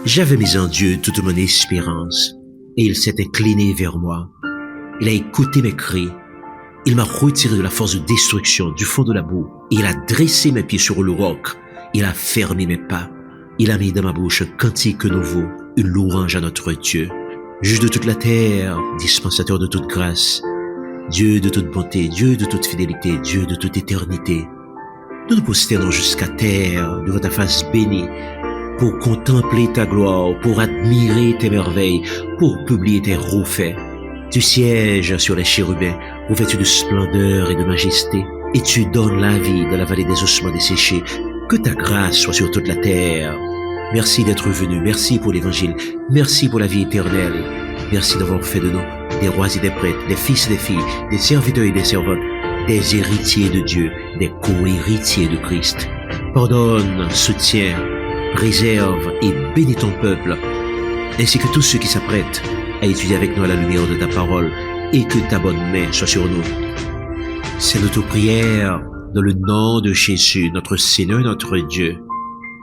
J'avais mis en Dieu toute mon espérance, et il s'est incliné vers moi. Il a écouté mes cris. Il m'a retiré de la force de destruction, du fond de la boue. Il a dressé mes pieds sur le roc. Il a fermé mes pas. Il a mis dans ma bouche un cantique nouveau, une louange à notre Dieu. Juge de toute la terre, dispensateur de toute grâce, Dieu de toute bonté, Dieu de toute fidélité, Dieu de toute éternité. Nous nous prosternons jusqu'à terre devant ta face bénie, pour contempler ta gloire, pour admirer tes merveilles, pour publier tes hauts faits. Tu sièges sur les chérubins, revêtu de splendeur et de majesté, et tu donnes la vie dans la vallée des ossements desséchés. Que ta grâce soit sur toute la terre. Merci d'être venu, merci pour l'évangile, merci pour la vie éternelle. Merci d'avoir fait de nous des rois et des prêtres, des fils et des filles, des serviteurs et des servantes, des héritiers de Dieu, des co-héritiers de Christ. Pardonne, soutiens, préserve et bénis ton peuple, ainsi que tous ceux qui s'apprêtent à étudier avec nous à la lumière de ta parole, et que ta bonne main soit sur nous. C'est notre prière dans le nom de Jésus, notre Seigneur et notre Dieu.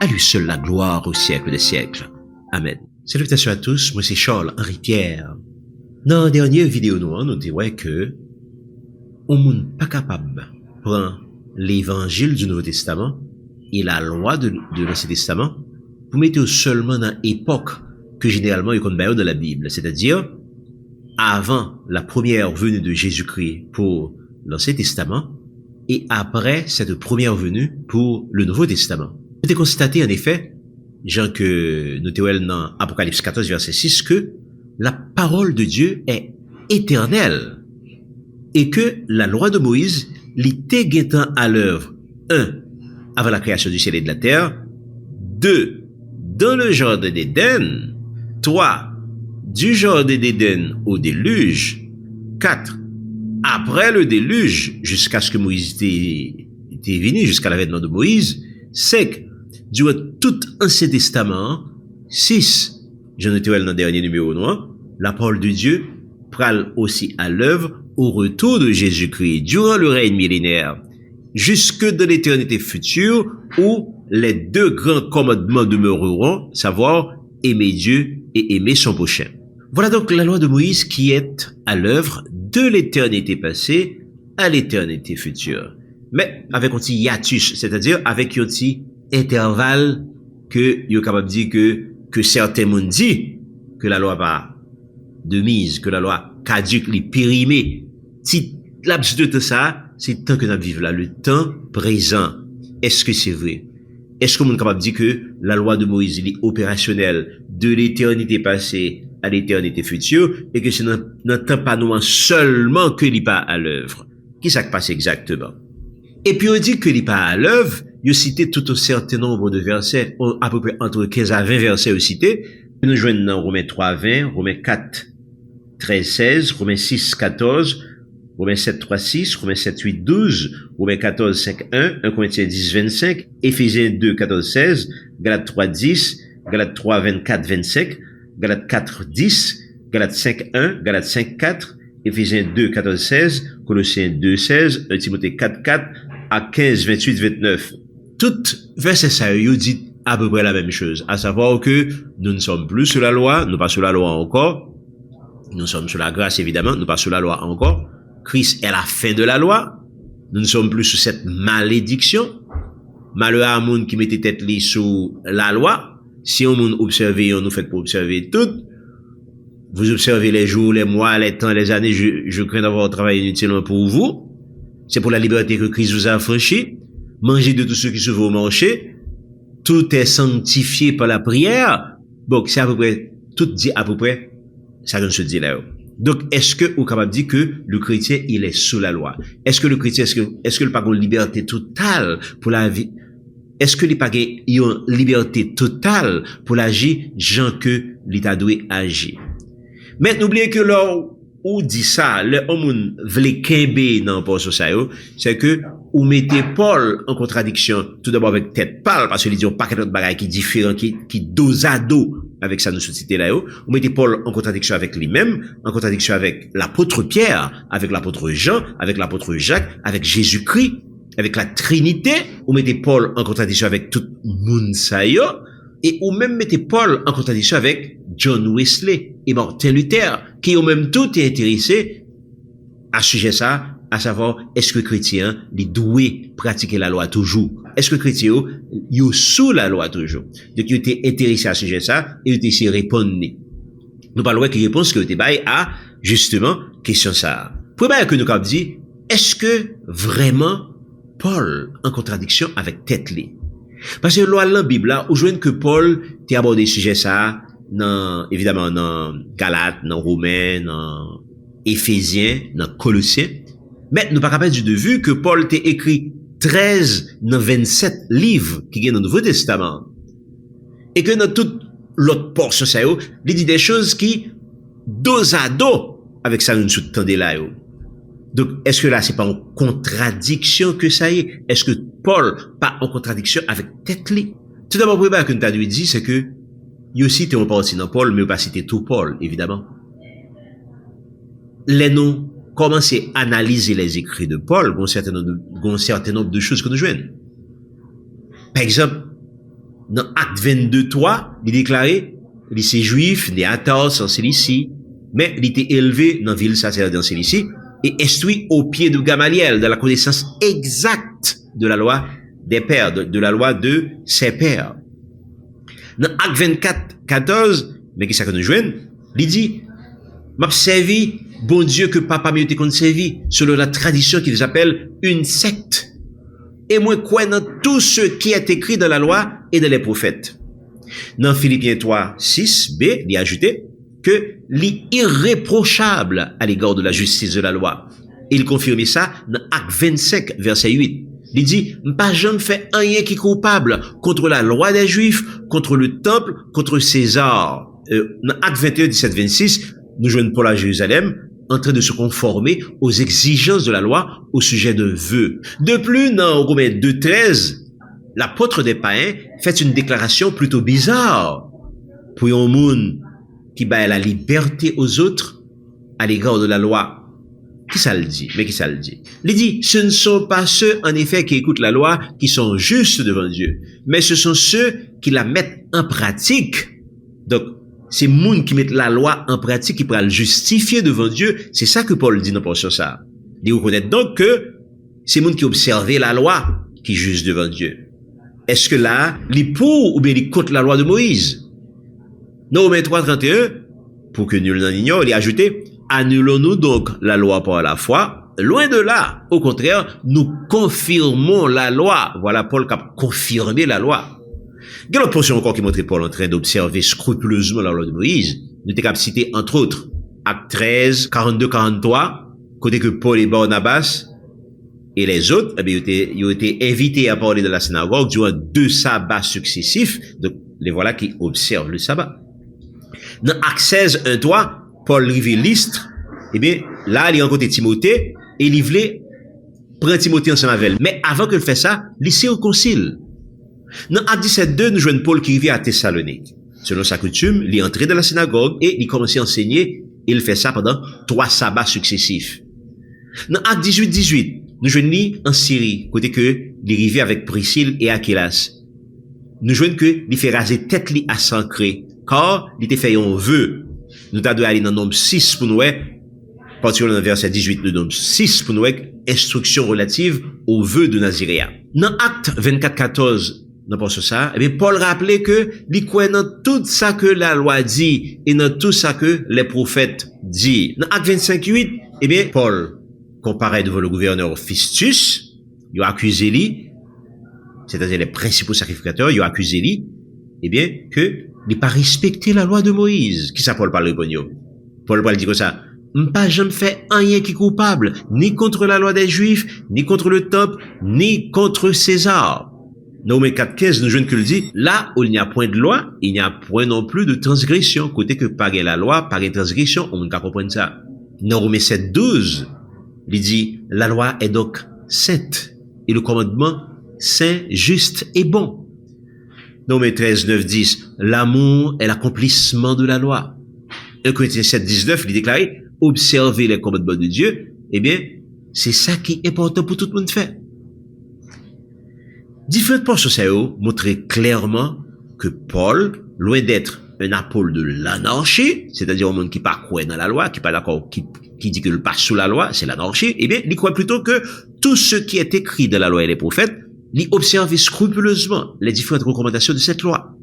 À lui seul la gloire au siècle des siècles. Amen. Salutations à tous, moi c'est Charles-Henri Pierre. Dans la dernière vidéo, nous disons que on n'est pas capable de prendre l'évangile du Nouveau Testament et la loi de l'Ancien Testament pour mettre seulement dans l'époque que généralement il compte dans la Bible, c'est-à-dire avant la première venue de Jésus-Christ pour l'Ancien Testament et après cette première venue pour le Nouveau Testament. Nous avons constaté en effet, Jean que nous avons dans Apocalypse 14 verset 6, que la parole de Dieu est éternelle et que la loi de Moïse l'était guettant à l'œuvre, 1. Avant la création du ciel et de la terre, 2. Dans le jardin d'Éden, 3. Du jardin d'Éden au déluge, 4. Après le déluge, jusqu'à ce que Moïse était venu, jusqu'à l'avènement de Moïse, 5. Durant tout Ancien Testament, 6. J'en étais dans le dernier numéro noir, la parole de Dieu prale aussi à l'œuvre au retour de Jésus-Christ, durant le règne millénaire, jusque dans l'éternité future, où les deux grands commandements demeureront, savoir aimer Dieu et aimer son prochain. Voilà donc la loi de Moïse qui est à l'œuvre de l'éternité passée à l'éternité future. Mais avec un petit hiatus, c'est-à-dire avec un petit intervalle que il est capable de dire que certains monde dit que la loi pas de mise, que la loi caduque, les périmés. Si laps de tout ça, c'est le temps que nous vivons là, le temps présent. Est-ce que c'est vrai? Est-ce que nous sommes capable de dire que la loi de Moïse est opérationnelle de l'éternité passée à l'éternité future et que c'est dans le temps pas nous seulement que n'est pas à l'œuvre? Qui ça passe exactement? Et puis on dit que n'est pas à l'œuvre, il a cité tout un certain nombre de versets, à peu près entre 15 à 20 versets cité. Nous joignons dans Romains 3, 20, Romains 4, 13, 16, Romains 6, 14, Romains 7, 3, 6, Romains 7, 8, 12, Romains 14, 5, 1, 1 Corinthiens 10, 25, Éphésiens 2, 14, 16, Galates 3, 10, Galates 3, 24, 25, Galates 4, 10, Galates 5, 1, Galates 5, 4, Éphésiens 2, 14, 16, Colossiens 2, 16, 1 Timothée 4, 4, à 15, 28, 29. Tout verset ça, il dit à peu près la même chose, à savoir que nous ne sommes plus sous la loi, nous pas sous la loi encore, nous sommes sous la grâce évidemment, nous pas sous la loi encore. Christ est la fin de la loi, nous ne sommes plus sous cette malédiction. Malheur à un monde qui mettait tête li sous la loi. Si on monde observe, on nous fait pour observer tout. Vous observez les jours, les mois, les temps, les années, je crains d'avoir travaillé inutilement pour vous. C'est pour la liberté que Christ vous a affranchi. Mangez de tout ce qui se veut au marché. Tout est sanctifié par la prière. Donc, c'est à peu près, tout dit à peu près, ça ne se dit là. Donc, est-ce que, vous capable de dire que le chrétien, il est sous la loi? Est-ce que le chrétien, est-ce que le pas une liberté totale pour la vie? Est-ce que les pas une liberté totale pour l'agir, gens que l'État doit agir? Mais n'oubliez que là, où dit ça, le homme vle kembe dans le ça, c'est que, ou mettez Paul en contradiction, tout d'abord avec tête pâle, parce qu'il dit un paquet d'autres bagages qui différents, qui dos à dos avec sa société là, ou mettez Paul en contradiction avec lui-même, en contradiction avec l'apôtre Pierre, avec l'apôtre Jean, avec l'apôtre Jacques, avec Jésus-Christ, avec la Trinité, ou mettez Paul en contradiction avec tout le monde ça, Et ou même mettez Paul en contradiction avec John Wesley et Martin Luther, qui ont même tout été intéressés à ce sujet ça, à savoir, est-ce que chrétien, les doués pratiquer la loi toujours? Est-ce que chrétien, ils sous la loi toujours? Donc, ils étaient intéressés à ce sujet ça, et ils étaient essayé de répondre. Nous parlons de réponse que vous avez à, justement, question ça. Première que nous avons dit, est-ce que vraiment Paul en contradiction avec tête-lé? Parce que loi la Bible là, on joue que Paul t'a abordé ce sujet ça, évidemment, dans Galates, dans Romains, dans Éphésiens, dans Colossiens. Mais nous pas capable de vue que Paul t'a écrit 13 dans 27 livres qui sont dans le Nouveau Testament. Et que dans toute l'autre portion, ça, il dit des choses qui, dos à dos, avec ça, nous nous entendons là, Donc, est-ce que là, c'est pas en contradiction que ça y est? Est-ce que Paul pas en contradiction avec tête-li? Tout d'abord, le premier que nous avons dit, c'est que, il aussi, t'es pas aussi dans Paul, mais pas citer tout Paul, évidemment. Les noms, commencer à analyser les écrits de Paul, un certain nombre de choses que nous jouons. Par exemple, dans Acte 22:3, il déclarait, il est juif, né à Tarse, en Cilicie, mais il était élevé dans la ville sacerdotale en Cilicie, et instruit au pied de Gamaliel, dans la connaissance exacte de la loi des pères, de la loi de ses pères. Dans Acte 24:14, mais qui ça que nous jouons, il dit, m'a servi, bon Dieu, que papa m'a été servi, selon la tradition qu'ils appellent une secte. Et moi, quoi dans tout ce qui est écrit dans la loi et dans les prophètes. Dans Philippiens 3:6b, il a ajouté que l'irréprochable à l'égard de la justice de la loi. Il confirme ça dans Acte 25, verset 8. Il dit, pas jamais fait rien qui est coupable contre la loi des Juifs, contre le temple, contre César. Dans Acte 21, 17, 26, nous joignons Paul à Jérusalem, en train de se conformer aux exigences de la loi au sujet de vœux. De plus, dans Romains 2:13, l'apôtre des païens fait une déclaration plutôt bizarre. Pour un monde qui bat la liberté aux autres à l'égard de la loi. Qui ça le dit? Mais qui ça le dit? Il dit, ce ne sont pas ceux, en effet, qui écoutent la loi, qui sont justes devant Dieu, mais ce sont ceux qui la mettent en pratique. Donc, c'est moun qui mettent la loi en pratique, qui pourra le justifier devant Dieu. C'est ça que Paul dit dans portion ça. Il reconnaît donc que c'est moun qui observent la loi, qui juge devant Dieu. Est-ce que là, les pour ou bien les contre la loi de Moïse? Dans Romains 3:31, pour que nul n'en ignore, il a ajouté, annulons-nous donc la loi par la foi? Loin de là. Au contraire, nous confirmons la loi. Voilà Paul qui a confirmé la loi. Il y a une portion encore qui montre Paul en train d'observer scrupuleusement la loi de Moïse. Nous t'ai cité, entre autres, Acte 13, 42, 43, côté que Paul et Barnabas et les autres, eh bien, ils ont été invités à parler de la synagogue durant 2 sabbats successifs. Donc, les voilà qui observent le sabbat. Dans Acte 16, 1, 3, Paul révèle Lystre, eh bien, là, il rencontre Timothée, et il voulait prendre Timothée ensemble avec elle. Mais avant qu'il fasse ça, il s'est au concile. Dans Acte 17, 2, nous joignons Paul qui revient à Thessalonique. Selon sa coutume, il est entré dans la synagogue et il commence à enseigner, et il fait ça pendant 3 sabbats successifs. Dans Acte 18, 18, nous joignons lui en Syrie, côté que, il revient avec Priscille et Aquilas. Nous joignons que, il fait raser tête li à Sancré, car il était fait un vœu. Nous t'avons aller dans nombre 6 pour nous, particulièrement dans verset 18 de nombre 6 pour nous, instruction relative au vœu de Naziréa. Dans Acte 24, 14, dans pas ça, eh bien, Paul rappelait que, il croit dans tout ça que la loi dit, et dans tout ça que les prophètes disent. Dans Acte 25, 8, eh bien, Paul comparaît devant le gouverneur Festus, il a accusé lui, c'est-à-dire les principaux sacrificateurs, il a accusé lui, eh bien, que, il n'a pas respecté la loi de Moïse. Qui ça, Paul parle de Paul dit comme ça, pas jamais fait rien qui est coupable, ni contre la loi des Juifs, ni contre le temple, ni contre César. Dans Romains 4:15, nous jeunes que le dit, là où il n'y a point de loi, il n'y a point non plus de transgression. Côté que par la loi, par une transgression, on ne peut comprendre ça. Dans Romains 7:12, il dit, la loi est donc sainte, et le commandement saint, juste et bon. Dans Romains 13, 9, 10, l'amour est l'accomplissement de la loi. 1 Corinthiens 7, 19, il déclarait, observer les commandements de Dieu, eh bien, c'est ça qui est important pour tout le monde faire. Différentes portions montrent clairement que Paul, loin d'être un apôtre de l'anarchie, c'est-à-dire un monde qui pas croit dans la loi, qui pas d'accord, qui dit que le pas sous la loi, c'est l'anarchie, eh bien, il croit plutôt que tout ce qui est écrit dans la loi et les prophètes, il observe scrupuleusement les différentes recommandations de cette loi.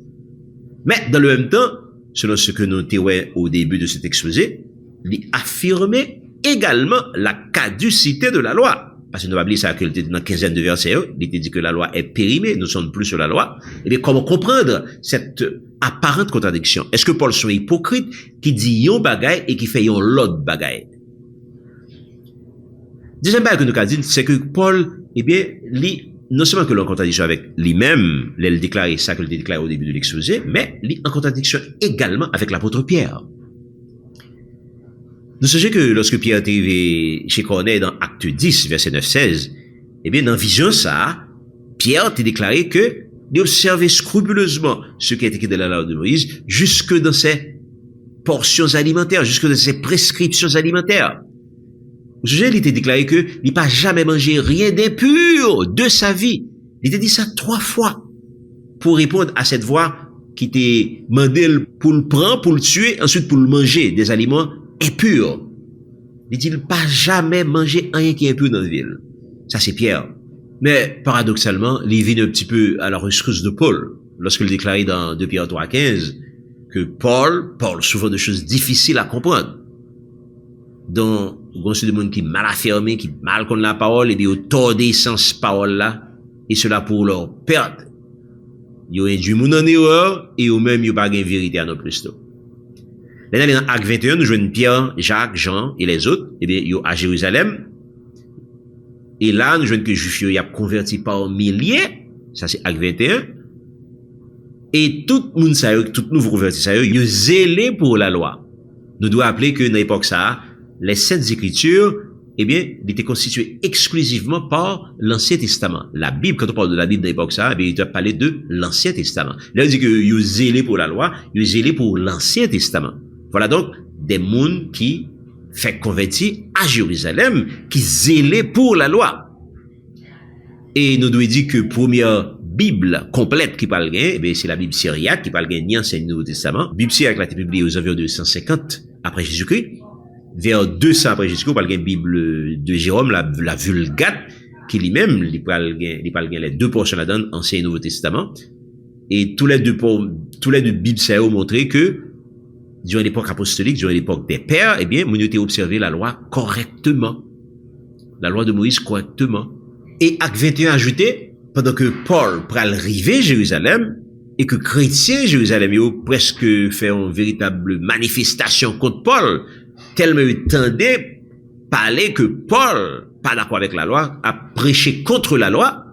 Mais, dans le même temps, selon ce que nous théorisons au début de cet exposé, il affirmait également la caducité de la loi. Parce que nous avons oublié ça, qu'il était dans 15 de versets, il était dit que la loi est périmée, nous ne sommes plus sur la loi. Et bien, comment comprendre cette apparente contradiction? Est-ce que Paul soit hypocrite, qui dit yon bagay et qui fait yon l'autre bagay? Deuxième bagay que nous avons dit, c'est que Paul, eh bien, non seulement que l'on en contradiction avec lui-même, il déclare ça qu'il déclare au début de l'exposé, mais il en contradiction également avec l'apôtre Pierre. Nous songez que lorsque Pierre est arrivé chez Corneille dans Acte 10, verset 9-16, eh bien, dans vision ça, Pierre t'a déclaré que d'observer scrupuleusement ce qui est écrit dans la loi de Moïse, jusque dans ses portions alimentaires, jusque dans ses prescriptions alimentaires. Vous savez, il t'a déclaré que il n'a pas jamais mangé rien d'impur de sa vie. Il t'a dit ça 3 fois pour répondre à cette voix qui t'a demandé pour le prendre, pour le tuer, ensuite pour le manger, des aliments impurs. Il dit, il n'a pas jamais mangé rien qui est impur dans la ville. Ça, c'est Pierre. Mais, paradoxalement, il vient un petit peu à la rescousse de Paul, lorsqu'il déclarait dans 2 Pierre 3,15, que Paul parle souvent de choses difficiles à comprendre. Donc, il y a des gens qui mal affirmés, qui mal connaissent la parole, et bien, ils tordent sans parole là, et cela pour leur perte. Ils ont induit monde en erreur, et eux-mêmes, ils n'ont pas de vérité à nos plus tôt. Là, dans Acte 21, nous jouons Pierre, Jacques, Jean et les autres, et bien, ils sont à Jérusalem. Et là, nous jouons que les Juifs, ils ont converti par milliers. Ça, c'est Acte 21. Et tout le monde sait, tout nouveau converti sait, ils ont zélé pour la loi. Nous devons rappeler que, dans l'époque ça, les Saintes Écritures, eh bien, ils étaient constitués exclusivement par l'Ancien Testament. La Bible, quand on parle de la Bible dans l'époque ça, eh bien, il doit parler de l'Ancien Testament. Là, il dit que ils ont zélé pour la loi, ils ont zélé pour l'Ancien Testament. Voilà donc des mondes qui fait convertir à Jérusalem, qui zélaient pour la loi. Et nous devons dire que première Bible complète qui parle gain, eh bien, c'est la Bible syriaque qui parle gain ni Ancien ni Nouveau Testament. Bible syriaque a été publiée aux environs de 150 après Jésus-Christ. Vers 200 après Jésus-Christ, on parle gain Bible de Jérôme, la Vulgate, qui lui-même, il parle gain les 2 portions là-dedans, Ancien et Nouveau Testament. Et tous les deux Bibles ça ont montré que durant l'époque apostolique, durant l'époque des pères, eh bien, on a observé la loi correctement. La loi de Moïse correctement. Et Acte 21 ajouté, pendant que Paul pral arriver Jérusalem, et que chrétiens Jérusalem, ils ont presque fait une véritable manifestation contre Paul, tellement ils tendaient parler que Paul, pas d'accord avec la loi, a prêché contre la loi.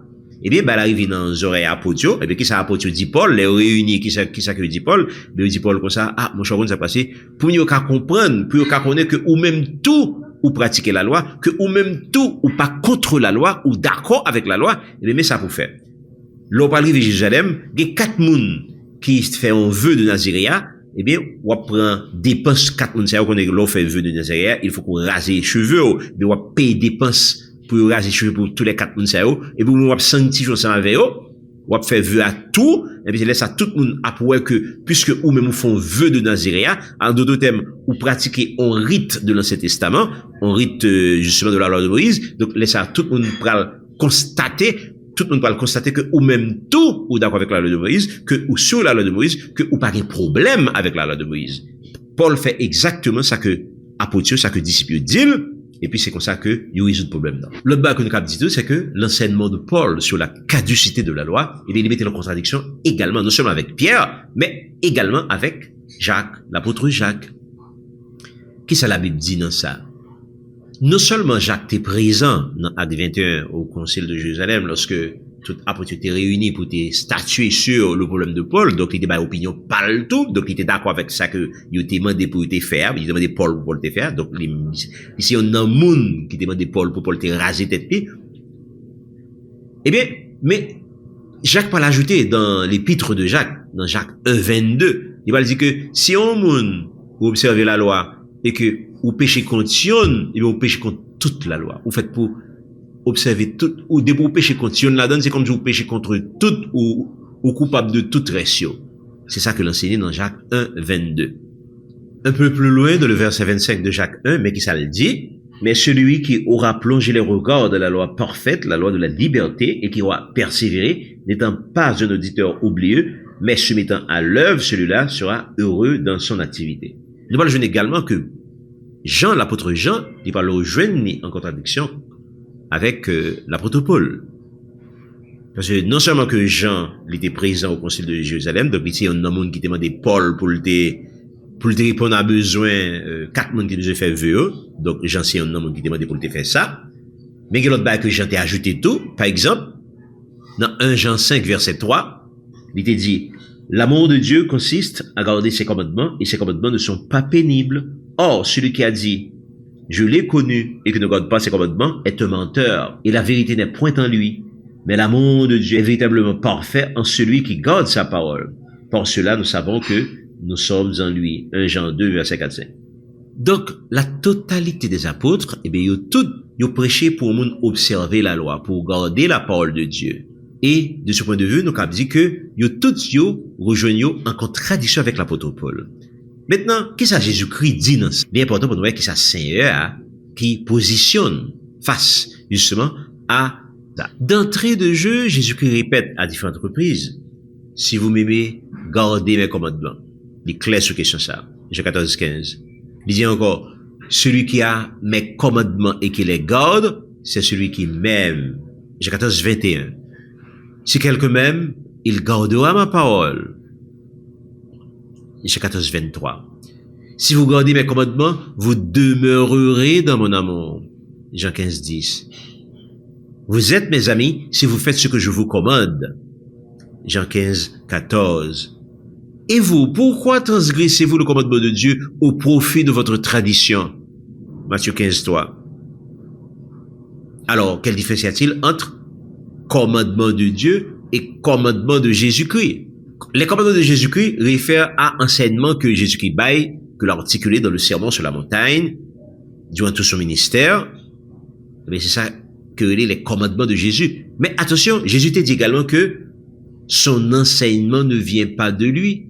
Eh bien, elle arrive dans les oreilles apôtres, et bien, qui ça apôtre dit Paul, les réunis, qui ça que dit Paul, mais dit Paul comme ça, ah, mon cher, ça passé, pour nous comprendre, pour nous connaître que ou même tout, ou pratiquer la loi, que ou même tout, ou pas contre la loi, ou d'accord avec la loi, eh bien, mais ça pour faire. L'on parle de Jérusalem, il y a 4 personnes qui fait un vœu de Naziréa, eh bien, on prend dépense 4 personnes, c'est-à-dire qu'on l'on fait vœu de Naziréa, il faut qu'on rase les cheveux, mais on paye dépense pour raser les cheveux pour tous les 4 personnes, et pour nous sanctifier ensemble avec eux, on faire vœu à tout, et puis laisse à tout le monde apprendre que, puisque ou même font vœu de Naziréa, en d'autres termes, ou pratiquer un rite de l'Ancien Testament, un rite, justement, de la loi de Moïse, donc laisse à tout le monde constater que ou même tout, ou d'accord avec la loi de Moïse, que, ou sur la loi de Moïse, que, ou pas de problème avec la loi de Moïse. Paul fait exactement ça que apôtres, ça que disciples disent, et puis c'est comme ça que il résout le problème. L'autre bas que nous avons dit, c'est que l'enseignement de Paul sur la caducité de la loi, il mettait en contradiction également, non seulement avec Pierre, mais également avec Jacques, l'apôtre Jacques. Qu'est-ce que la Bible dit dans ça? Non seulement Jacques était présent dans Acte 21 au concile de Jérusalem lorsque tout apôtre était réuni pour te statuer sur le problème de Paul, donc il était pas opinion pas le tout, donc il était d'accord avec ça que il était demandé pour te faire, il demandé Paul pour te faire, donc ici on a un monde qui demandait Paul pour Paul te raser tête pied. Eh bien, mais Jacques va l'ajouter dans l'épître de Jacques, dans Jacques 1:22, il va dire que si on monde observe la loi et que ou péché contre Sion, et bien ou péché contre toute la loi. Ou faites pour observer tout, ou dès pour péché contre Sion là-dedans, c'est comme si vous péché contre tout ou coupable de toute ratio. C'est ça que l'enseignait dans Jacques 1, 22. Un peu plus loin, dans le verset 25 de Jacques 1, mais qui ça le dit, mais celui qui aura plongé les regards de la loi parfaite, la loi de la liberté, et qui aura persévéré, n'étant pas un auditeur oublieux, mais se mettant à l'œuvre, celui-là sera heureux dans son activité. Nous parlons également que Jean, l'apôtre Jean, il parle rejoindre en contradiction avec l'apôtre Paul. Parce que non seulement que Jean, il était présent au concile de Jérusalem, donc il était un homme qui demandait Paul pour le répondre à besoin, 4 personnes qui nous ont fait vœu. Donc Jean, c'est un homme qui demandait pour le faire ça. Mais il y a l'autre bail que Jean t'a ajouté tout. Par exemple, dans 1 Jean 5, verset 3, il était dit, l'amour de Dieu consiste à garder ses commandements, et ses commandements ne sont pas pénibles. Or, celui qui a dit, je l'ai connu, et qui ne garde pas ses commandements, est un menteur, et la vérité n'est point en lui. Mais l'amour de Dieu est véritablement parfait en celui qui garde sa parole. Pour cela, nous savons que nous sommes en lui. 1 Jean 2, verset 4-5. Donc, la totalité des apôtres, eh bien, ils ont prêché pour le monde observer la loi, pour garder la parole de Dieu. Et, de ce point de vue, nous avons dit que ils rejoignent en contradiction avec l'apôtre Paul. Maintenant, qu'est-ce que Jésus-Christ dit dans ça? L'important pour nous, c'est ça Seigneur qui positionne face, justement, à ça. D'entrée de jeu, Jésus-Christ répète à différentes reprises, si vous m'aimez, gardez mes commandements. Il est clair sur question ça. Jean 14, 15. Il dit encore, celui qui a mes commandements et qui les garde, c'est celui qui m'aime. Jean 14, 21. Si quelqu'un m'aime, il gardera ma parole. Jean 14, 23. Si vous gardez mes commandements, vous demeurerez dans mon amour. Jean 15, 10. Vous êtes mes amis si vous faites ce que je vous commande. Jean 15, 14. Et vous, pourquoi transgressez-vous le commandement de Dieu au profit de votre tradition? Matthieu 15, 3. Alors, quelle différence y a-t-il entre commandement de Dieu et commandement de Jésus-Christ? Les commandements de Jésus-Christ réfèrent à enseignement que Jésus-Christ baille, que l'a articulé dans le sermon sur la montagne, durant tout son ministère. Mais c'est ça que les commandements de Jésus. Mais attention, Jésus t'a dit également que son enseignement ne vient pas de lui.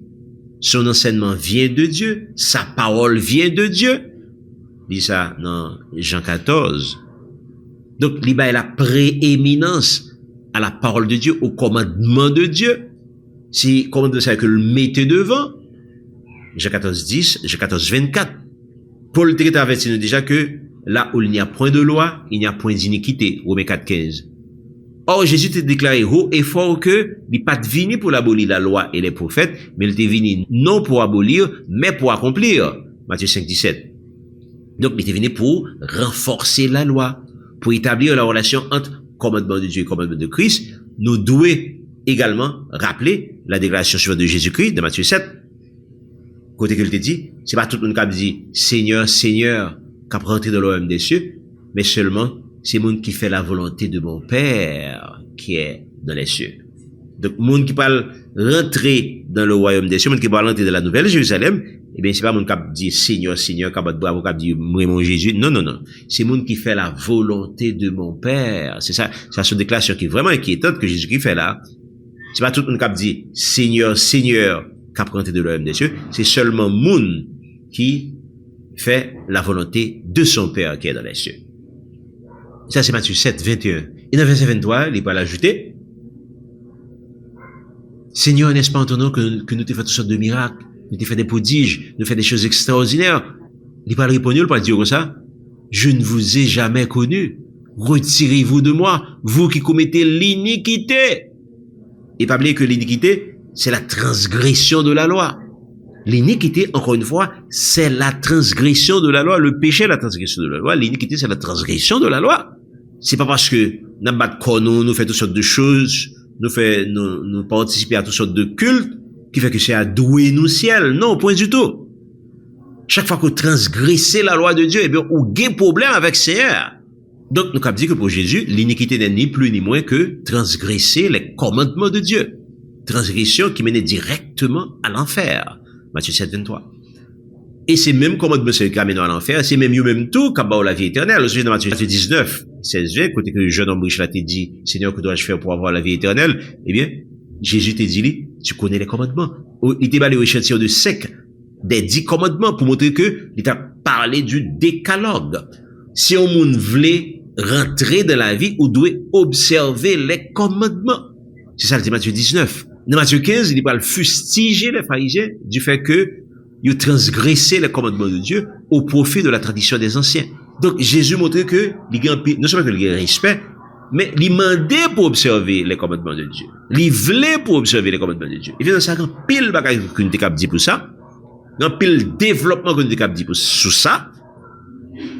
Son enseignement vient de Dieu. Sa parole vient de Dieu. Il dit ça dans Jean 14. Donc, il y a la prééminence à la parole de Dieu, au commandement de Dieu. Si commandement ça que le mettez devant, Jean 14, 10, Jean 14, 24. Paul t'a averti nous déjà que là où il n'y a point de loi, il n'y a point d'iniquité. Romains 4, 15. Or, Jésus t'a déclaré haut et fort que il n'est pas venu pour abolir la loi et les prophètes, mais il était venu non pour abolir, mais pour accomplir. Matthieu 5, 17. Donc, il était venu pour renforcer la loi, pour établir la relation entre commandement de Dieu et commandement de Christ. Nous devons également rappeler la déclaration suivante de Jésus-Christ, de Matthieu 7. Côté qu'il te dit, c'est pas tout le monde qui dit, Seigneur, Seigneur, qui a rentré dans le royaume des cieux, mais seulement c'est monde qui fait la volonté de mon Père qui est dans les cieux. Donc, monde qui parle rentrer dans le royaume des cieux, monde qui parle rentrer dans la nouvelle Jérusalem, eh bien, c'est pas monde qui dit Seigneur, Seigneur, qui bravo, qui dit moi mon Jésus. Non, non, non. C'est monde qui fait la volonté de mon Père. C'est ça, c'est une déclaration qui est vraiment inquiétante que Jésus-Christ fait là. C'est pas tout le monde qui dit Seigneur, Seigneur, qui rentré dans le royaume des cieux. C'est seulement monde qui fait la volonté de son Père qui est dans les cieux. Ça, c'est Matthieu 7, 21. Et dans verset 23, il va l'ajouter. Seigneur, n'est-ce pas en ton nom que nous t'ai fait toutes sortes de miracles, nous t'ai fait des prodiges, nous fait des choses extraordinaires? Il va répondre, il va dire comme ça. Je ne vous ai jamais connu. Retirez-vous de moi, vous qui commettez l'iniquité. Et pas oublier que l'iniquité, c'est la transgression de la loi. L'iniquité, encore une fois, c'est la transgression de la loi. Le péché est la transgression de la loi. L'iniquité, c'est la transgression de la loi. C'est pas parce que nous fait toutes sortes de choses, nous participer à toutes sortes de cultes, qui fait que c'est à douer nous ciel. Non, point du tout. Chaque fois que vous transgressez la loi de Dieu, eh bien, vous avez un problème avec le Seigneur. Donc, nous avons dit que pour Jésus, l'iniquité n'est ni plus ni moins que transgresser les commandements de Dieu. Transgression qui menait directement à l'enfer. Matthieu 7, 23. Et c'est même commandement qui amène à l'enfer, c'est même même tout qui a la vie éternelle. Au sujet de Matthieu 19, 16, 20, côté que le jeune homme riche là t'a dit, Seigneur, que dois-je faire pour avoir la vie éternelle? Eh bien, Jésus t'a dit, tu connais les commandements. il était allé au échantillon de 5 des 10 commandements pour montrer que il a parlé du décalogue. Si on voulait rentrer dans la vie, on doit observer les commandements. C'est ça le Matthieu 19. Dans Matthieu 15, il va le fustiger les pharisiens du fait que ils transgressaient les commandements de Dieu au profit de la tradition des anciens. Donc Jésus montrait que non seulement qu'il y a respect, mais il demandait pour observer les commandements de Dieu. Il voulait pour observer les commandements de Dieu. Et bien, ça a pile bagage qu'on était capable de dire pour ça. Un pile développement qu'on était capable de dire pour ça.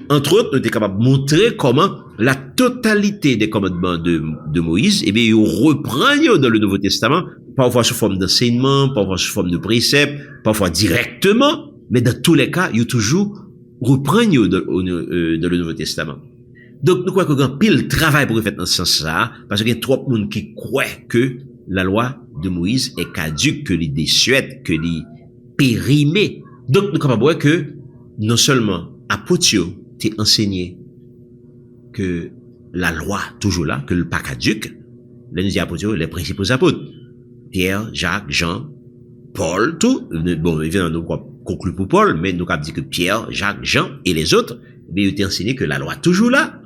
Entre autres, nous sommes capables de montrer comment la totalité des commandements de Moïse, eh bien, ils reprennent dans le Nouveau Testament, parfois sous forme d'enseignement, parfois sous forme de préceptes, parfois directement, mais dans tous les cas, ils toujours reprennent dans le Nouveau Testament. Donc, nous croyons qu'il y a un pile travail pour faire dans ce sens-là, parce qu'il y a trop de monde qui croit que la loi de Moïse est caduque, que les désuète, que les périmée. Donc, nous sommes capables de voir que, non seulement, apôtres, t'es enseigné que la loi, toujours là, que le pas caduque, là, nous disons apôtres, les principaux apôtres. Pierre, Jacques, Jean, Paul, tout. Bon, évidemment, nous concluons pour Paul, mais nous avons dit que Pierre, Jacques, Jean et les autres, mais ils ont enseigné que la loi, toujours là.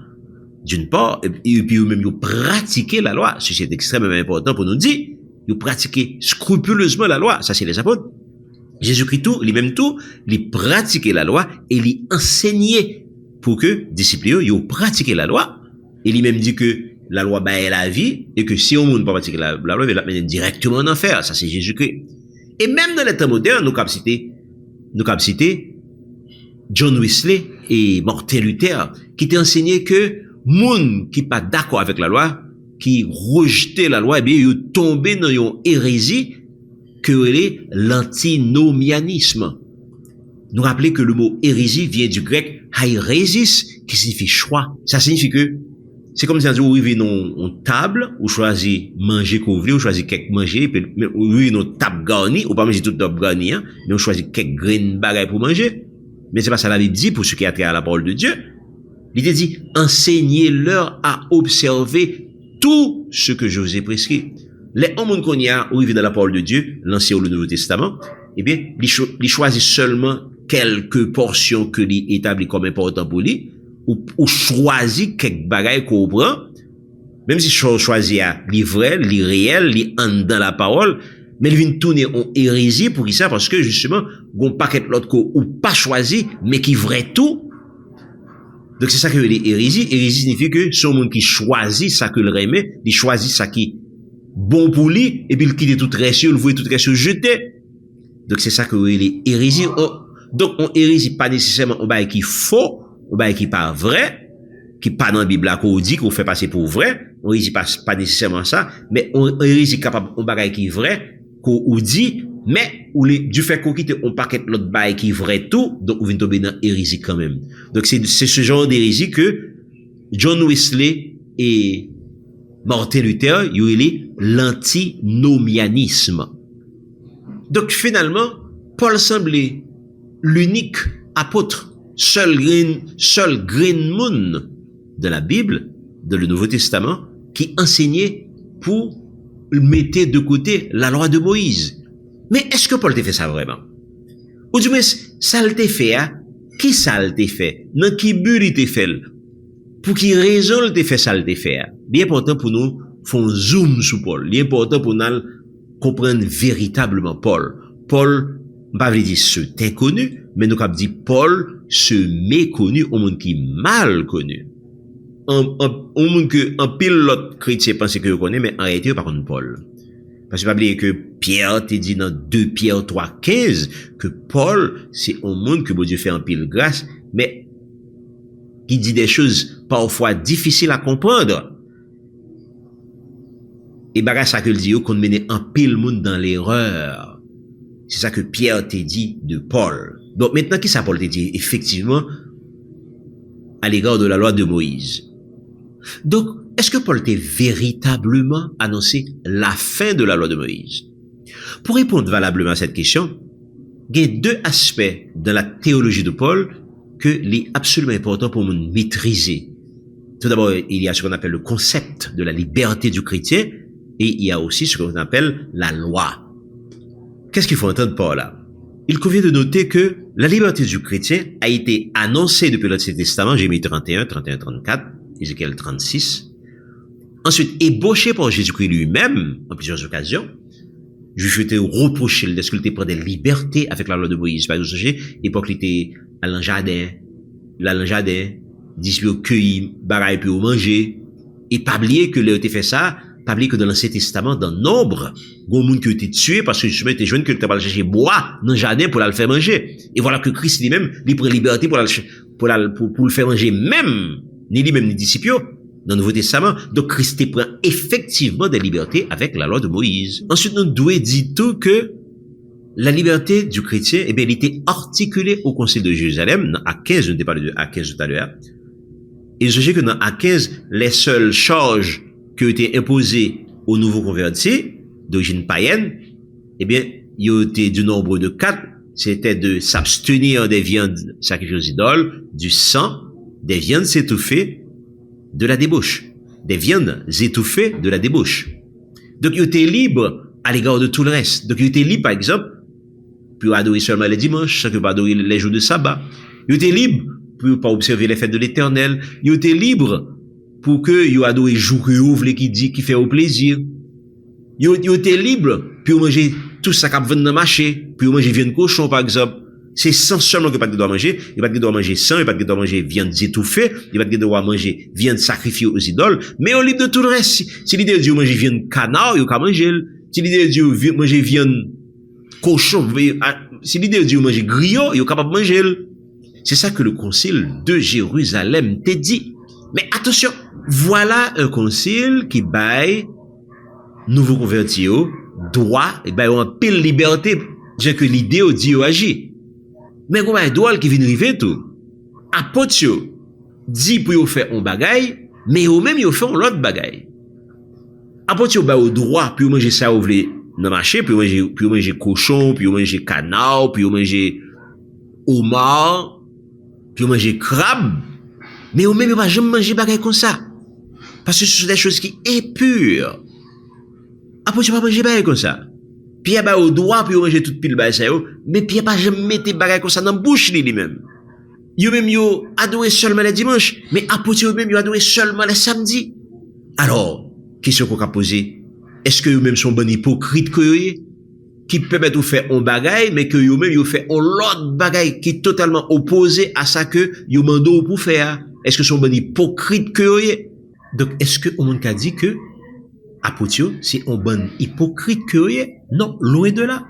D'une part, et puis même, ils pratiquaient la loi. Ceci est extrêmement important pour nous dire. Ils pratiquaient scrupuleusement la loi. Ça, c'est les apôtres. Jésus-Christ tout, lui-même tout, il pratiquait la loi et il enseignait pour que, disciples, ils pratiquaient la loi. Et lui-même dit que la loi, est la vie, et que si on ne peut pas pratiquer la loi, il va la mener directement en enfer. Ça, c'est Jésus-Christ. Et même dans les temps modernes, nous avons cité John Wesley et Martin Luther, qui t'ont enseigné que moun qui pas d'accord avec la loi, qui rejetait la loi, eh bien, ils tombé dans une hérésie que est l'antinomianisme. Nous rappelons que le mot hérésie vient du grec hairesis, qui signifie choix. Ça signifie que c'est comme si on dit, oui, vient une table, ou choisit manger qu'on veut, ou choisit quelque manger, puis, oui, une table garnie, ou pas manger toute table garnie, hein, mais on choisit quelques graines bagailles pour manger. Mais c'est pas ça la Bible dit pour ceux qui ont trait à la parole de Dieu. Il te dit, enseignez-leur à observer tout ce que je vous ai prescrit. Les hommes qu'on y a, où ils vivent dans la parole de Dieu, l'Ancien ou le Nouveau Testament, eh bien, ils choisissent seulement quelques portions que lui établit comme important pour lui, ou choisit quelques bagailles qu'on prend, même si choisit à l'ivraie, l'irréel, dans la parole, mais il vient tourner en hérésie pour ça, parce que justement, on paquet l'autre ou pas choisi, mais qui vrai tout. Donc c'est ça que les hérésie. Hérésie signifie que c'est un monde qui choisit ça que le remet, il choisit ça qui bon pour lui, et puis il quitte tout reste, il voit tout reste jeté. Donc c'est ça que les hérésie. Donc on hérésie pas nécessairement on bail qui faux, on bail qui pas vrai, qui pas dans la Bible là qu'on dit qu'on fait passer pour vrai. On hérésie pas nécessairement ça, mais on hérésie capable on bail qui vrai qu'on dit, mais du fait qu'on quitte on paquet l'autre bail qui vrai tout, donc on vient tomber dans hérésie quand même. Donc c'est ce genre d'hérésie que John Wesley et Martin Luther, il est l'antinomianisme. Donc finalement, Paul semblait l'unique apôtre, seul green moon de la Bible, de le Nouveau Testament, qui enseignait pour mettre de côté la loi de Moïse. Mais est-ce que Paul t'a fait ça vraiment? Ou du moins, ça l'a fait, hein? Qui ça l'a fait? Dans qui but il t'a fait? Pour qui raison il t'a fait ça l'a fait? L'important pour nous, font zoom sur Paul. L'important pour nous, comprendre véritablement Paul. Paul, pas veut dire ce inconnu, mais nous avons dit Paul, ce méconnu, au monde qui mal connu. Au monde que, un pilote chrétien pense que vous connaissez, mais en réalité, par contre, Paul. Parce que pas oublier que Pierre te dit dans 2 Pierre 3:15 que Paul, c'est un monde que bon Dieu fait en pile grâce, mais qui dit des choses parfois difficiles à comprendre. Et bagarre ça que le dit qu'on mène un pile monde dans l'erreur. C'est ça que Pierre te dit de Paul. Donc maintenant, qui ça Paul te dit? Effectivement, à l'égard de la loi de Moïse. Donc, est-ce que Paul t'a véritablement annoncé la fin de la loi de Moïse? Pour répondre valablement à cette question, il y a 2 aspects dans la théologie de Paul que est absolument important pour nous maîtriser. Tout d'abord, il y a ce qu'on appelle le concept de la liberté du chrétien et il y a aussi ce qu'on appelle la loi. Qu'est-ce qu'il faut entendre par là? Il convient de noter que la liberté du chrétien a été annoncée depuis l'Ancien Testament, Jérémie 31, 34, Ézéchiel 36. Ensuite, ébauchée par Jésus-Christ lui-même, en plusieurs occasions. Juif était reproché de ce qu'il pris des libertés avec la loi de Moïse. Par exemple, l'époque, il était à l'enjardin, disent au cueilli, bagaille puis au manger. Et pas oublier que l'été fait ça, pas oublier que dans l'Ancien Testament, dans nombre, gon monde qui a été tué parce que justement, était jeune que tu vas chercher bois dans le jardin pour le faire manger. Et voilà que Christ lui-même, il prend liberté pour le faire manger même, ni lui-même, ni disciples, dans le Nouveau Testament. Donc, Christ prend effectivement des libertés avec la loi de Moïse. Ensuite, nous devons dire tout que la liberté du chrétien, eh bien, elle était articulée au Concile de Jérusalem, dans Acte 15, je ne t'ai pas parlé de Acte 15 tout à l'heure. Et je sais que dans Acte 15, les seules charges qui ont été imposées aux nouveaux convertis, d'origine païenne, eh bien, il y a été du nombre de 4. C'était de s'abstenir des viandes sacrifiées aux idoles, du sang, des viandes étouffées, de la débauche. Des viandes étouffées de la débauche. Donc, il était libre à l'égard de tout le reste. Donc, il était libre, par exemple, pour adorer seulement les dimanches, sans que pas adorer les jours de sabbat. Il était libre pour pas observer les fêtes de l'Éternel. Il était libre pour que il adore les jours que ouvre qui dit qui fait au plaisir. Il était libre pour manger tout ça qui vient dans le marché, pour manger viande cochon par exemple. C'est sans seulement que pas de doit manger, il pas de doit manger sang, il pas de doit manger viande étouffée, il pas de doit manger viande sacrifiée aux idoles, mais on libre de tout le reste. Si l'idée de Dieu manger viande canard, il peut manger. Si l'idée de Dieu manger viande cochon, si l'idée de Dieu manger griot, il est capable de manger. C'est ça que le concile de Jérusalem t'a dit. Mais attention, voilà un concile qui baille nouveau converti droit et baille en pile liberté, bien que l'idée au dit agit. Mais comment un droit qui vient arriver tout? Apôtre dit pour faire un bagaille, mais au même il fait l'autre bagaille. Apôtre baille au droit pour manger ça ou vle dans le marché, puis manger cochon, puis manger canard, puis manger homard, puis manger crabe, mais au même pas jamais manger bagaille comme ça. Parce que ce sont des choses qui sont pures. Après tu pas manger bagaille comme ça. Puis il au droit puis manger toute pile bagaille ça mais puis pas jamais mettre bagaille comme ça dans bouche lui-même. Yo même yo adoré seulement les dimanches, mais après yo même yo adoré seulement les samedis. Alors, question qu'on a posée, est-ce que eux-mêmes sont bon hypocrites que eux qui permettent de faire un bagaille mais que eux-mêmes yo fait un autre bagaille qui est totalement opposé à ça que yo mando pour faire? Est-ce que sont bon hypocrites que eux? Donc est-ce que on a dit que apôtre c'est un bon hypocrite que eux? Non, loin de là.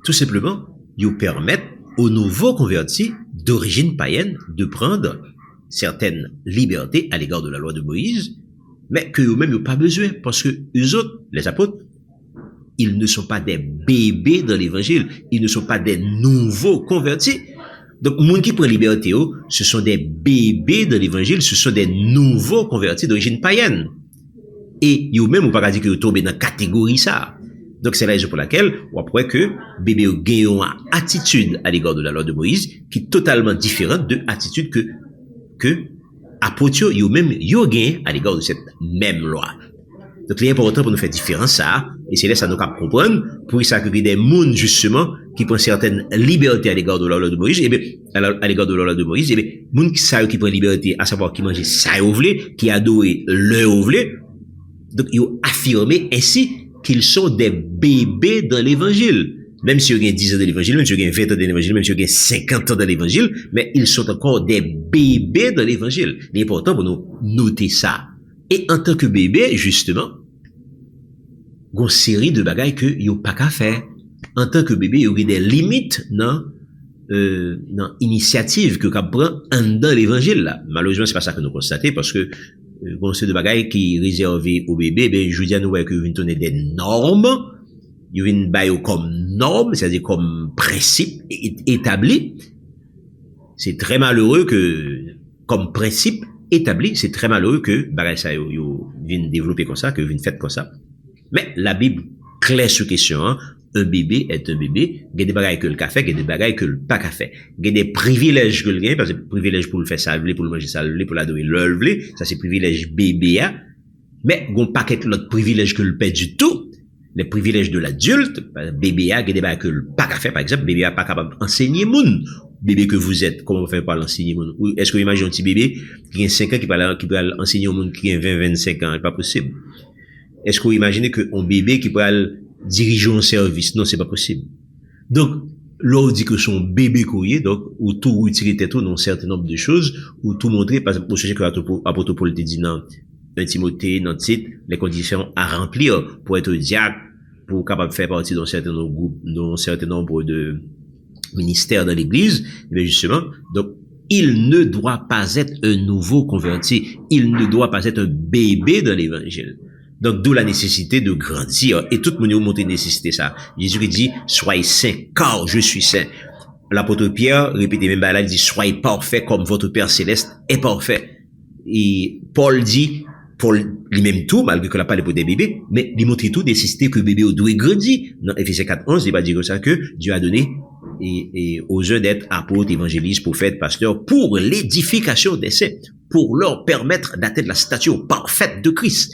Tout simplement, ils permettent aux nouveaux convertis d'origine païenne de prendre certaines libertés à l'égard de la loi de Moïse, mais que eux-mêmes n'ont pas besoin, parce que eux autres, les apôtres, ils ne sont pas des bébés dans l'évangile, ils ne sont pas des nouveaux convertis. Donc, les gens qui prennent liberté, ce sont des bébés dans l'évangile, ce sont des nouveaux convertis d'origine païenne. Et eux-mêmes, on pas dire qu'ils tombent dans la catégorie ça. Donc, c'est la raison pour laquelle, on croit que bébé gagne une attitude à l'égard de la loi de Moïse qui est totalement différente de l'attitude que apôtres, eux-mêmes, ils gagnent à l'égard de cette même loi. Donc, c'est important pour nous faire différence ça, et c'est là ça nous cap comprendre, pour ça que des gens, justement, qui prennent certaines libertés à l'égard de la loi de Moïse, et bien, à l'égard de la loi de Moïse, et bien, gens qui prennent liberté, à savoir qui mangent ça ou vle, qui adorent le ou vle, donc, ils ont affirmé ainsi qu'ils sont des bébés dans l'évangile. Même si ils ont 10 ans de l'évangile, même si ils ont 20 ans de l'évangile, même si ils ont 50 ans de l'évangile, mais ils sont encore des bébés dans l'évangile. C'est important pour nous noter ça. Et en tant que bébé, justement, il y a une série de bagailles que ils n'ont pas qu'à faire. En tant que bébé, il y a des limites dans initiative que qu'on prend dans l'évangile là. Malheureusement, c'est pas ça que nous constatons parce que bon, c'est de bagailles qui est réservé au bébé, ben, je dis à nous, que vous venez des normes, vous venez bailler comme normes, c'est-à-dire comme principe établi. C'est très malheureux que, comme principe établi, c'est très malheureux que, bagaille ça, vous venez développer comme ça, que vous venez faire comme ça. Mais, la Bible, claire sur question, hein. Un bébé est un bébé, il y a des bagailles que le café, il y a des bagailles que le pas café. Il y a des privilèges que le gagne, parce que privilège pour le faire salver, pour le manger salver, pour l'adorer l'œuvre, ça c'est privilège bébé, mais il y a un paquet l'autre privilège que le paie du tout. les privilèges de l'adulte, bébé a des que pas qu'à faire, par exemple, bébé a pas capable d'enseigner moun. Bébé que vous êtes, comment vous faites pas l'enseigner moun? Ou est-ce que vous imaginez un petit bébé qui a 5 ans qui peut enseigner au monde qui a 20, 25 ans? C'est pas possible. Est-ce que vous imaginez qu'un bébé qui peut diriger un service? Non, c'est pas possible. Donc, là, on dit que son bébé courrier, donc, ou tout retirer tête dans un certain nombre de choses, ou tout montrer, par exemple, au sujet que l'apôtre Paul te dit dans Timothée, dans le titre, les conditions à remplir pour être diacre, pour capable faire partie d'un certain nombre de groupes, d'un certain nombre de ministères dans l'église, mais justement, donc, il ne doit pas être un nouveau converti. Il ne doit pas être un bébé dans l'évangile. Donc, d'où la nécessité de grandir. Et tout le monde a montré nécessité ça. Jésus dit, soyez saints, car je suis saint. L'apôtre Pierre, répétez même là, il dit, soyez parfaits comme votre Père céleste est parfait. Et Paul dit, Paul lui-même tout, malgré que la parole est pour des bébés, mais il montre tout nécessité que le bébé doit grandir. Dans Éphésiens 4:11, il va dire ça que Dieu a donné et aux uns d'être apôtres, évangélistes, prophètes, pasteurs, pour l'édification des saints, pour leur permettre d'atteindre la stature parfaite de Christ.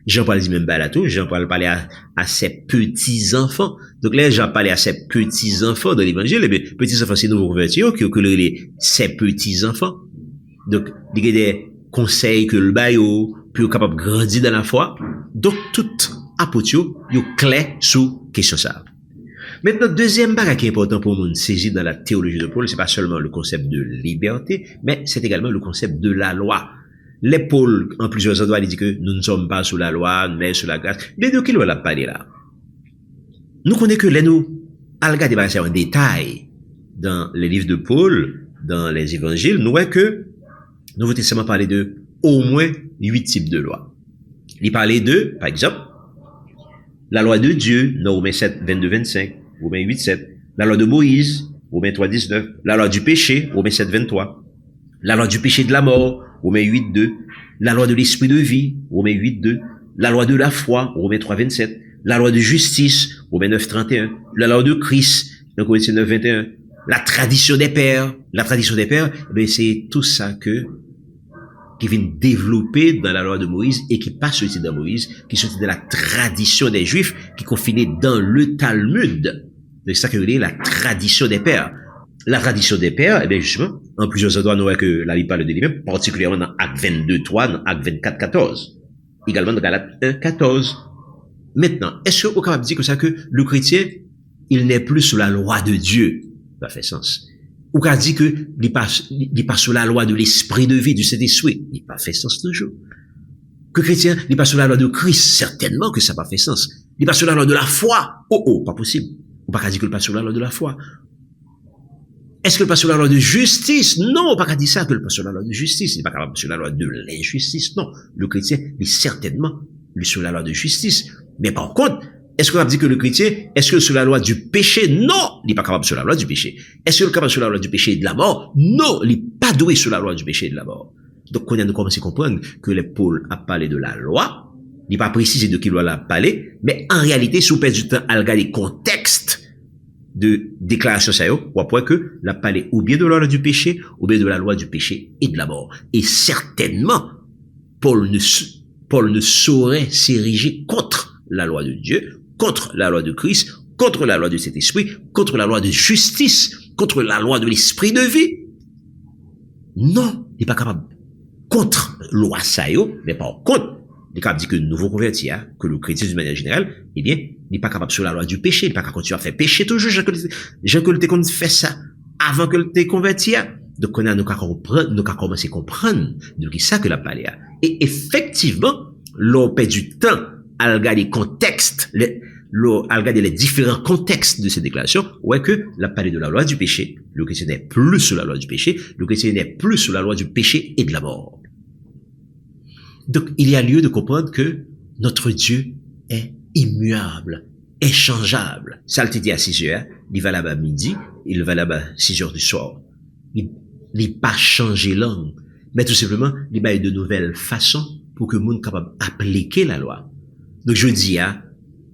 Jean-Paul dit même là tout, Jean-Paul parlait à ses petits-enfants. Donc là, Jean parlait à ses petits-enfants dans l'évangile, mais petits-enfants, c'est nouveau convertis, qui ont ses petits-enfants. Donc, il y a des conseils que le baillot, puis capable de grandir dans la foi. Donc, tout apôtre, il est clair sur question ça. Maintenant, deuxième bagage qui est important pour nous saisir dans la théologie de Paul, c'est pas seulement le concept de liberté, mais c'est également le concept de la loi. Les Paul, en plusieurs endroits, il dit que nous ne sommes pas sous la loi, mais sous la grâce. Mais de qui l'on a parlé là? Nous connaissons que les nous, à regarder en détail dans les livres de Paul, dans les évangiles, nous voyons que le Nouveau Testament parlait de au moins 8 types de lois. Il parlait de, par exemple, la loi de Dieu, dans Romains 7, 22, 25, Romains 8, 7, la loi de Moïse, Romains 3, 19, la loi du péché, Romains 7, 23, la loi du péché de la mort, Romains 8, 2, la loi de l'esprit de vie, Romains 8, 2, la loi de la foi, Romains 3, 27, la loi de justice, Romains 9, 31, la loi de Christ, dans Corinthiens 9, 21, la tradition des pères, c'est tout ça qui vient développer dans la loi de Moïse et qui pas sorti dans Moïse, qui sorti de la tradition des Juifs, qui est confinée dans le Talmud. C'est ça que est la tradition des pères. La tradition des pères, eh bien justement, en plusieurs endroits, nous voyons que la Bible parle de lui-même, particulièrement dans Acte 22, 3, dans Acte 24, 14. Également dans Galates 1, 14. Maintenant, est-ce qu'on est capable de dire comme ça que le chrétien, il n'est plus sous la loi de Dieu? Ça fait sens. Ou qu'a dit que il passe sous la loi de l'esprit de vie, du Saint-Esprit. Il pas fait sens toujours. Que chrétien, il passe sous la loi de Christ. Certainement que ça n'a pas fait sens. Il passe sous la loi de la foi. Oh, pas possible. Ou pas qu'à dire qu'il passe sous la loi de la foi. Est-ce qu'il passe sous la loi de justice? Non, pas qu'à dire ça qu'il passe sous la loi de justice. Il n'est pas capable sur la loi de l'injustice. Non. Le chrétien, il est certainement sur la loi de justice. Mais par contre, est-ce qu'on a dit que le chrétien, est-ce que sur la loi du péché? Non, il n'est pas capable sur la loi du péché. Est-ce qu'il est capable sur la loi du péché et de la mort? Non, il n'est pas doué sur la loi du péché et de la mort. Donc, on a de commencer à comprendre que les Paul a parlé de la loi, il n'est pas précisé de qui loi a parlé, mais en réalité, si vous perdez du temps à regarder le contexte de déclaration ça on voit que la parlé ou bien de la loi du péché, ou bien de la loi du péché et de la mort. Et certainement, Paul ne saurait s'ériger contre la loi de Dieu, contre la loi de Christ, contre la loi de cet esprit, contre la loi de justice, contre la loi de l'esprit de vie. Non, il n'est pas capable. Contre loi ça mais par contre, il est capable de dire que le nouveau converti, que le chrétien d'une manière générale, eh bien, il n'est pas capable sur la loi du péché, il n'est pas capable de continuer à faire péché toujours, Jean que le t'es fait ça avant que le t'es converti. Donc, nous avons commencé à comprendre de qui ça que la parlé. Et effectivement, l'on perd du temps à regarder les contextes, à regarder les différents contextes de ces déclarations, ouais que la parlé de la loi du péché, le chrétien n'est plus sous la loi du péché, le chrétien n'est plus sous la loi du péché et de la mort. Donc, il y a lieu de comprendre que notre Dieu est immuable, échangeable. Ça le dit à 6 heures, il va là-bas midi, il va là-bas 6 heures du soir. Il n'est pas changé langue, mais tout simplement, il va y de nouvelles façons pour que le monde capable d'appliquer la loi. Donc, je dis,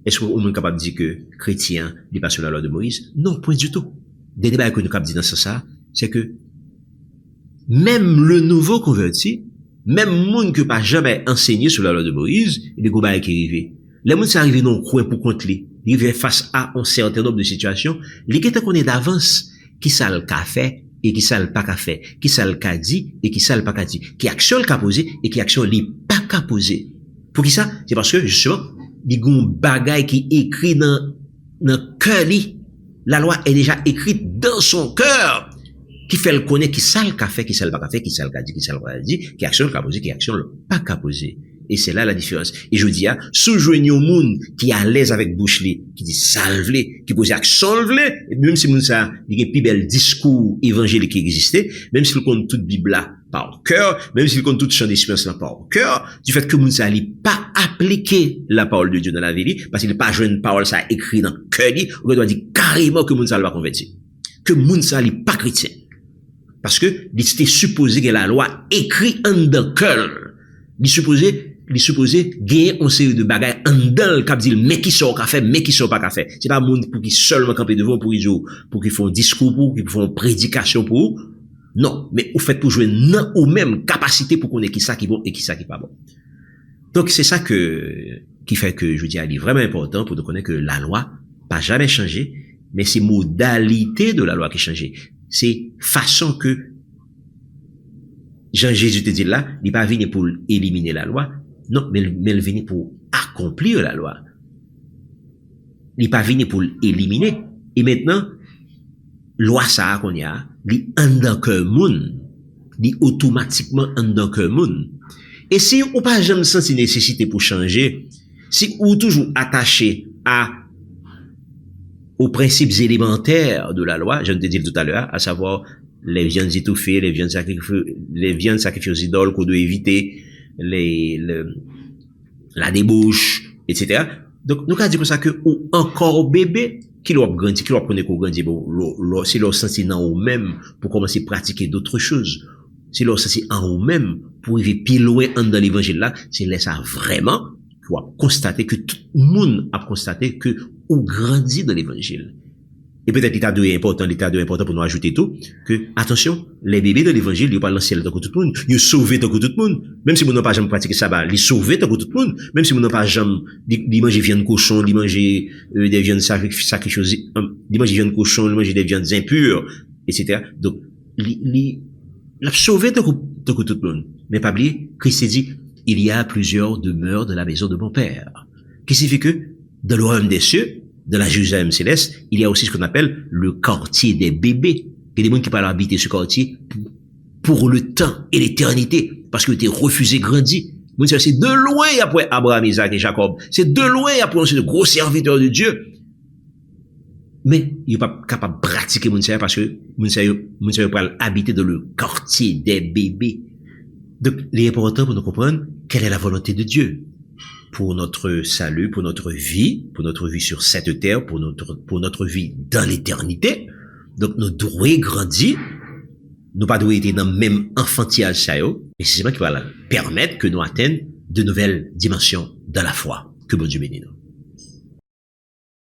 est-ce que le monde capable de dire que chrétien n'est pas sur la loi de Moïse? Non, point du tout. Des débats que nous capable de dire dans ça, c'est que même le nouveau converti, même monde que pas jamais enseigné sur la loi de Moïse, il est gouba qui arrivé. Les gens sont arrivés dans le coin pour compte li. Ils arrivent face à un certain nombre de situations. Les gens connaissent d'avance qui ça le café et qui ça le pas café, qui ça le ka dit et qui ça le pas ka dit, qui action le ka poser et qui action li pas ka poser. Pour qui ça? C'est parce que justement, il y a un bagay qui écrit dans cœur li. La loi est déjà écrite dans son cœur. Qui fait le connaître, qui ça le ka fait, qui ça le pas ka fait, qui ça le ka dit, qui ça le pas dit, qui action le ka poser, qui action le pas ka poser. Et c'est là la différence. Et je dis, sous joignez au monde qui est à l'aise avec bouche li, qui dit salve li, qui pose action li, même si moun ça, il y a plus bel discours évangélique qui existait, même s'il compte toute Bible là par cœur, même s'il compte toute chant d'espérance là par cœur, du fait que moun ça li pas appliquer la parole de Dieu dans la vie, parce qu'il n'est pas jeune parole ça écrit dans le cœur li, on doit dire carrément que moun ça va convertir. Que moun ça li pas chrétien. Parce que, il était supposé que la loi écrit en dans le cœur. Il supposé gagner une série de bagages en dans le cap dit mais qui sort café mais qui sort pas café c'est pas monde pour qui seulement camper devant pour qu'ils font discours pour qu'ils font prédication pour non mais au fait pour jouer non ou même capacité pour connaître qui ça qui bon et qui ça qui pas bon. Donc c'est ça qui fait que je dis il est vraiment important pour nous connaître que la loi pas jamais changé mais c'est modalité de la loi qui changé, c'est façon que Jean-Jésus te dit là, il n'est pas venu pour éliminer la loi, non, mais il est venu pour accomplir la loi. Il n'est pas venu pour l'éliminer. Et maintenant, loi ça qu'on y a, il en dans cœur moun, il automatiquement en dans cœur moun. Et si ou pas jamais senti nécessité pour changer, si ou toujours attaché aux principes élémentaires de la loi, je te dis tout à l'heure, à savoir les viandes étouffées, les viandes sacrifiées aux idoles qu'on doit éviter, la débauche, etc. Donc, nous avons dit comme ça que, ou encore bébé, qui doit grandir, qui doit prendre qu'on grandit, bon, si l'on senti en eux même pour commencer à pratiquer d'autres choses, si l'on senti en eux même pour arriver plus loin dans l'évangile là, c'est là ça vraiment, qu'on va constater que tout le monde a constaté que, on grandit dans l'évangile. Et peut-être l'état de important pour nous ajouter tout, que, attention, les bébés de l'évangile, ils parlent dans le ciel tant que tout le monde, ils sauvent tant que tout le monde, même si nous n'avons pas jamais pratiqué ça, ils sauvent tant que tout le monde, même si nous n'avons pas jamais, ils mangent viande cochon, ils mangent des viandes sacrifiées, ils mangent viande cochon, ils mangent des viandes impures, etc. Donc, ils sauvent tant que tout le monde. Mais pas oublier, Christ dit, il y a plusieurs demeures de la maison de mon Père. Qui signifie que, dans le royaume des cieux, dans la Jérusalem céleste, il y a aussi ce qu'on appelle le quartier des bébés. Il y a des gens qui peuvent habiter ce quartier pour le temps et l'éternité, parce que tu es refusé grandi. C'est de loin après Abraham, Isaac et Jacob. C'est de loin après ce gros serviteur de Dieu. Mais il n'est pas capable de pratiquer Mounsaïa parce que Mounsaïa peut habiter dans le quartier des bébés. Donc, il est important pour nous comprendre quelle est la volonté de Dieu pour notre salut, pour notre vie sur cette terre, pour notre vie dans l'éternité. Donc, nous devons grandir. Nous pas devons être dans le même enfantillage, mais c'est ça qui va permettre que nous atteignions de nouvelles dimensions dans la foi. Que bon Dieu bénisse nous.